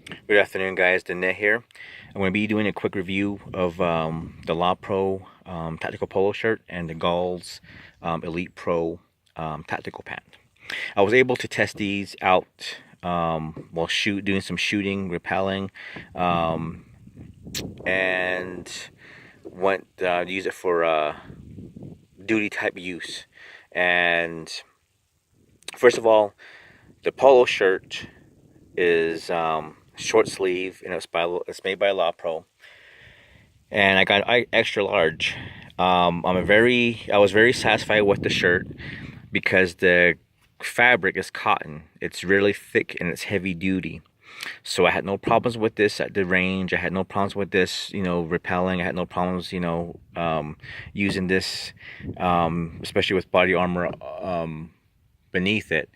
Good afternoon, guys. Danette here. I'm going to be doing a quick review of the LawPro tactical polo shirt and the Gall's Elite Pro tactical pant. I was able to test these out while doing some shooting, rappelling, um, and went to use it for duty type use. And first of all, the polo shirt is short sleeve, and it's made by LawPro, and I got extra large. I was very satisfied with the shirt because the fabric is cotton. It's really thick and it's heavy duty. So I had no problems with this at the range. I had no problems with this, repelling. I had no problems, using this, especially with body armor beneath it.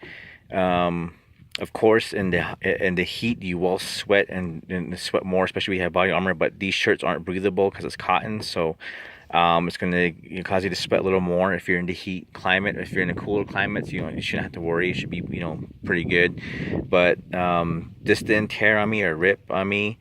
Of course, in the heat, you will sweat and sweat more, especially if you have body armor. But these shirts aren't breathable because it's cotton, so it's going to cause you to sweat a little more if you're in the heat climate. If you're in the cooler climates, you shouldn't have to worry. It should be pretty good. But this didn't tear on me or rip on me.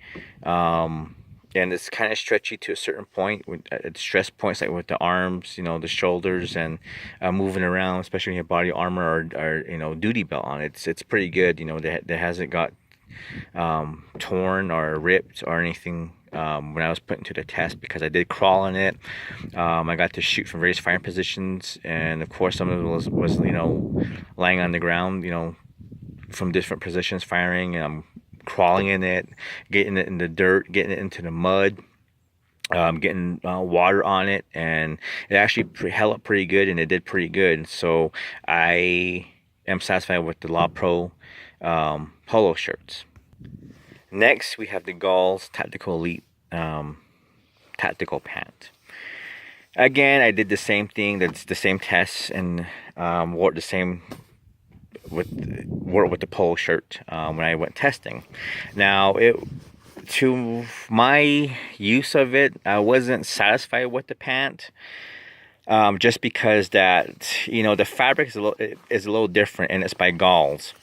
And it's kind of stretchy to a certain point, at stress points, like with the arms, the shoulders, and moving around, especially when you have body armor or duty belt on. It's pretty good. That hasn't got torn or ripped or anything when I was put into the test, because I did crawl in it. I got to shoot from various firing positions, and of course some of it was laying on the ground, from different positions firing, and crawling in it, getting it in the dirt, getting it into the mud, getting water on it, and it actually held up pretty good, and it did pretty good. So I am satisfied with the LawPro polo shirts. Next, we have the Gall's Tactical Elite tactical pant. Again, I did the same thing. That's the same tests, and wore the same wore it with the polo shirt when I went testing. Now, to my use of it, I wasn't satisfied with the pant, just because that the fabric is a little different, and it's by Gall's.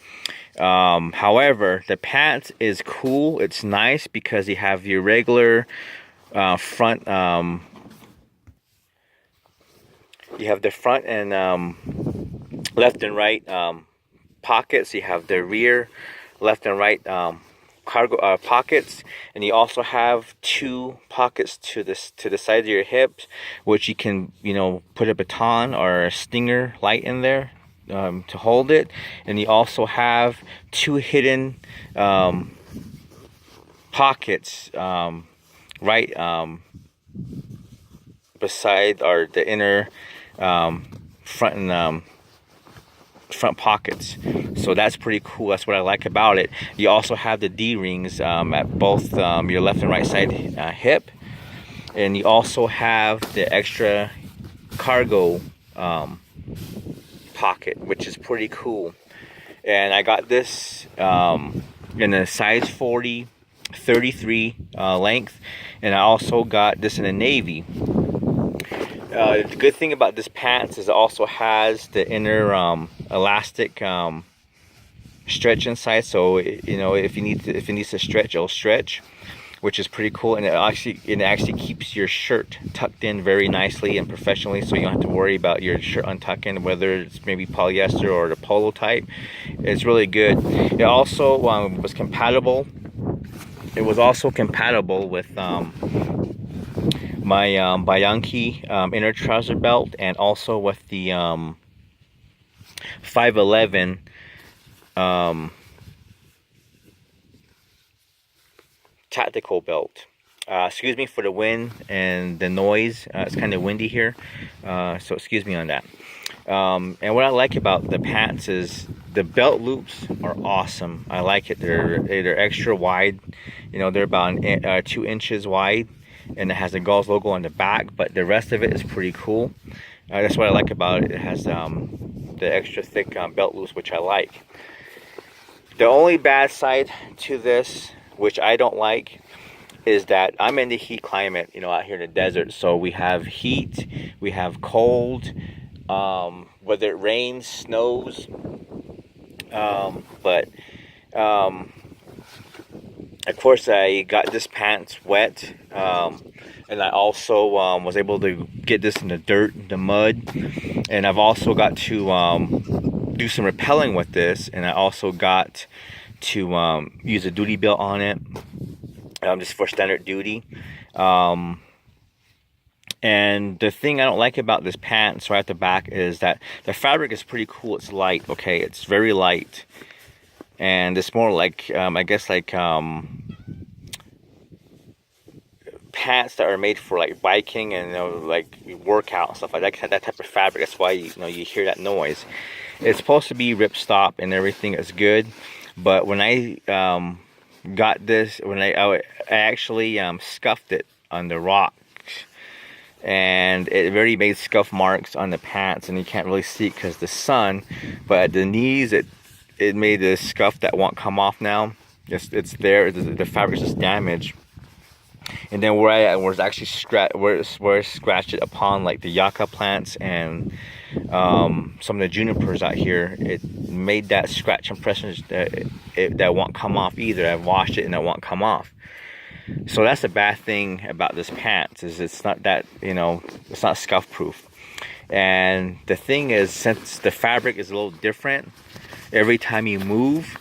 However, the pant is cool. It's nice because you have your regular front. You have the front and left and right pockets. You have the rear left and right cargo pockets, and you also have two pockets to the side of your hips, which you can put a baton or a stinger light in there to hold it. And you also have two hidden pockets right beside or the inner front and front pockets. So that's pretty cool. That's what I like about it. You also have the D-rings at both your left and right side hip, and you also have the extra cargo pocket, which is pretty cool. And I got this in a size 40 33 length, and I also got this in a navy. The good thing about this pants is it also has the inner elastic stretch inside, so if it needs to stretch, it'll stretch, which is pretty cool. And it actually keeps your shirt tucked in very nicely and professionally, so you don't have to worry about your shirt untucking, whether it's maybe polyester or the polo type. It's really good. It also was compatible. It was also compatible with my Bianchi inner trouser belt, and also with the 511 tactical belt. Excuse me for the wind and the noise. It's kind of windy here, so excuse me on that. And what I like about the pants is the belt loops are awesome. I like it. They're extra wide. They're about 2 inches wide, and it has the Gall's logo on the back, but the rest of it is pretty cool. That's what I like about it. It has the extra thick belt loops, which I like. The only bad side to this, which I don't like, is that I'm in the heat climate, out here in the desert. So we have heat, we have cold, whether it rains, snows, but of course, I got this pants wet, and I also was able to get this in the dirt, the mud, and I've also got to do some rappelling with this, and I also got to use a duty belt on it, just for standard duty. And the thing I don't like about this pants right at the back is that the fabric is pretty cool. It's light, okay? It's very light. And it's more like, I guess like pants that are made for like biking and, you know, like workout and stuff like that. That type of fabric. That's why, you know, you hear that noise. It's supposed to be rip stop and everything is good. But when I got this, when I actually scuffed it on the rock, and it already made scuff marks on the pants, and you can't really see it because the sun, but at the knees it made this scuff that won't come off now. It's there. The fabric is just damaged. And then where I was actually where I scratched it upon like the yucca plants and some of the junipers out here, it made that scratch impression that won't come off either. I've washed it and it won't come off. So that's the bad thing about this pants, is it's not that, you know, it's not scuff proof. And the thing is, since the fabric is a little different, every time you move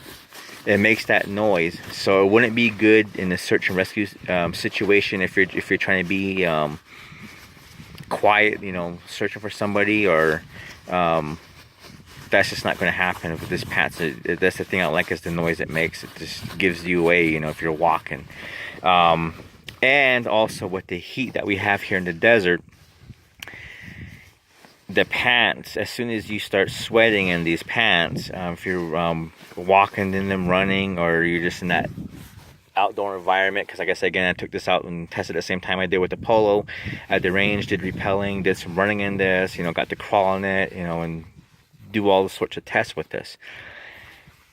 it makes that noise. So it wouldn't be good in a search and rescue situation if you're trying to be quiet, you know, searching for somebody, or that's just not going to happen with this pants. That's the thing I like, is the noise it makes. It just gives you away, you know, if you're walking. And also with the heat that we have here in the desert, the pants, as soon as you start sweating in these pants, if you're walking in them, running, or you're just in that outdoor environment, because like I said, again, I took this out and tested at the same time I did with the Polo at the range, did rappelling, did some running in this, you know, got to crawl in it, you know, and do all sorts of tests with this.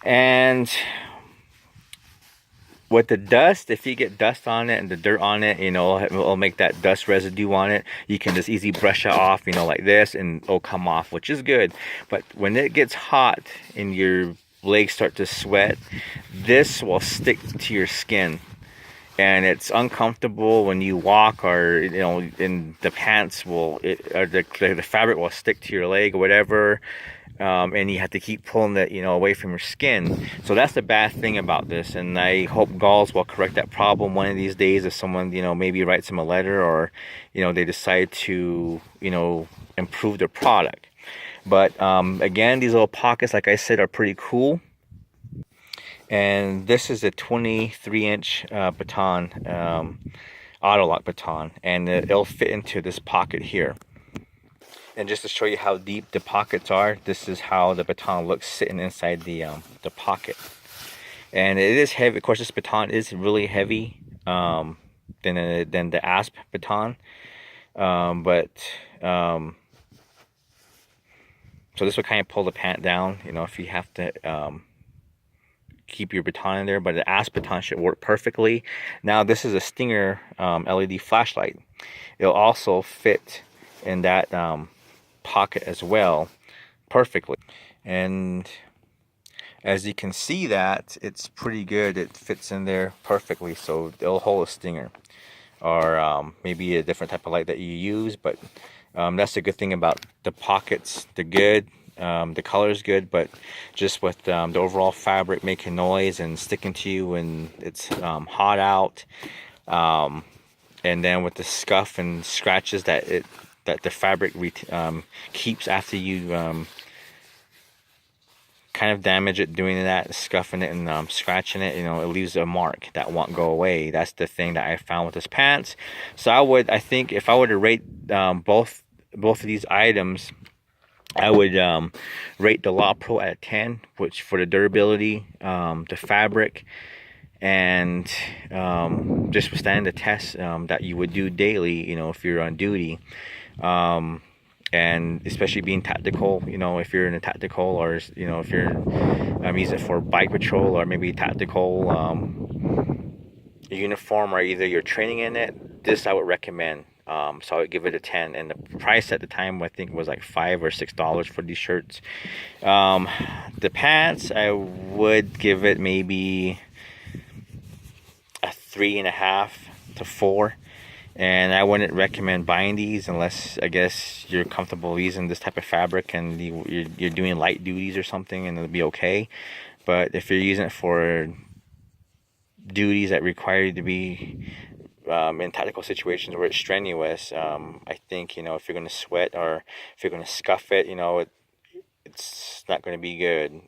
And with the dust, if you get dust on it and the dirt on it, you know, it'll make that dust residue on it. You can just easily brush it off, you know, like this, and it'll come off, which is good. But when it gets hot and your legs start to sweat, this will stick to your skin, and it's uncomfortable when you walk, or, you know, in the pants will, or the fabric will stick to your leg or whatever. And you have to keep pulling it, you know, away from your skin. So that's the bad thing about this, and I hope Galls will correct that problem one of these days, if someone, you know, maybe writes them a letter, or, you know, they decide to, you know, improve their product. But again, these little pockets, like I said, are pretty cool. And this is a 23-inch baton, auto lock baton, and it'll fit into this pocket here. And just to show you how deep the pockets are, this is how the baton looks sitting inside the pocket. And it is heavy. Of course, this baton is really heavy than the asp baton. So this will kind of pull the pant down, you know, if you have to keep your baton in there. But the asp baton should work perfectly. Now this is a Stinger LED flashlight. It'll also fit in that pocket as well perfectly. And as you can see, that it's pretty good. It fits in there perfectly, so it'll hold a Stinger, or maybe a different type of light that you use. But that's the good thing about the pockets. They're good. The color is good, but just with the overall fabric making noise and sticking to you when it's hot out, and then with the scuff and scratches that the fabric keeps after you kind of damage it doing that, scuffing it and scratching it, you know, it leaves a mark that won't go away. That's the thing that I found with this pants. So I think if I were to rate both of these items, I would rate the LawPro at 10, which for the durability, the fabric, and just withstanding the tests that you would do daily, you know, if you're on duty. And especially being tactical, you know, if you're in a tactical, or, you know, if you're using it for bike patrol, or maybe tactical uniform, or either you're training in it, this I would recommend. So I would give it a 10, and the price at the time I think was like $5 or $6 for these shirts. The pants, I would give it maybe 3.5 to 4. And I wouldn't recommend buying these unless, I guess, you're comfortable using this type of fabric and you're doing light duties or something, and it'll be okay. But if you're using it for duties that require you to be in tactical situations where it's strenuous, I think, you know, if you're going to sweat or if you're going to scuff it, you know, it's not going to be good,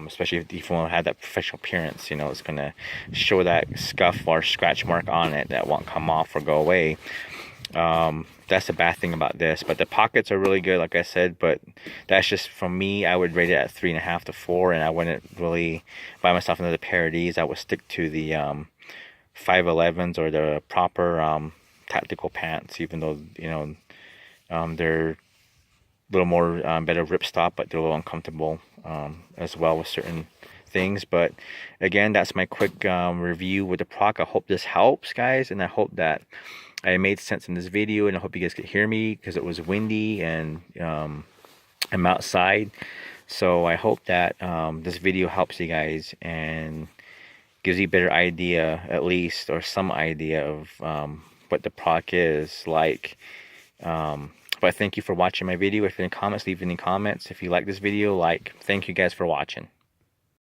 especially if you want to have that professional appearance. You know, it's going to show that scuff or scratch mark on it that won't come off or go away. That's the bad thing about this. But the pockets are really good, like I said, but that's just from me. I would rate it at 3.5 to 4, and I wouldn't really buy myself another pair of these. I would stick to the 511s or the proper tactical pants, even though, you know, they're little more better ripstop, but they're a little uncomfortable as well with certain things. But again, that's my quick review with the product. I hope this helps, guys, and I hope that I made sense in this video, and I hope you guys could hear me because it was windy and I'm outside. So I hope that this video helps you guys and gives you a better idea, at least, or some idea of what the product is like. But thank you for watching my video. If you have any comments, leave any comments. If you like this video, like. Thank you guys for watching.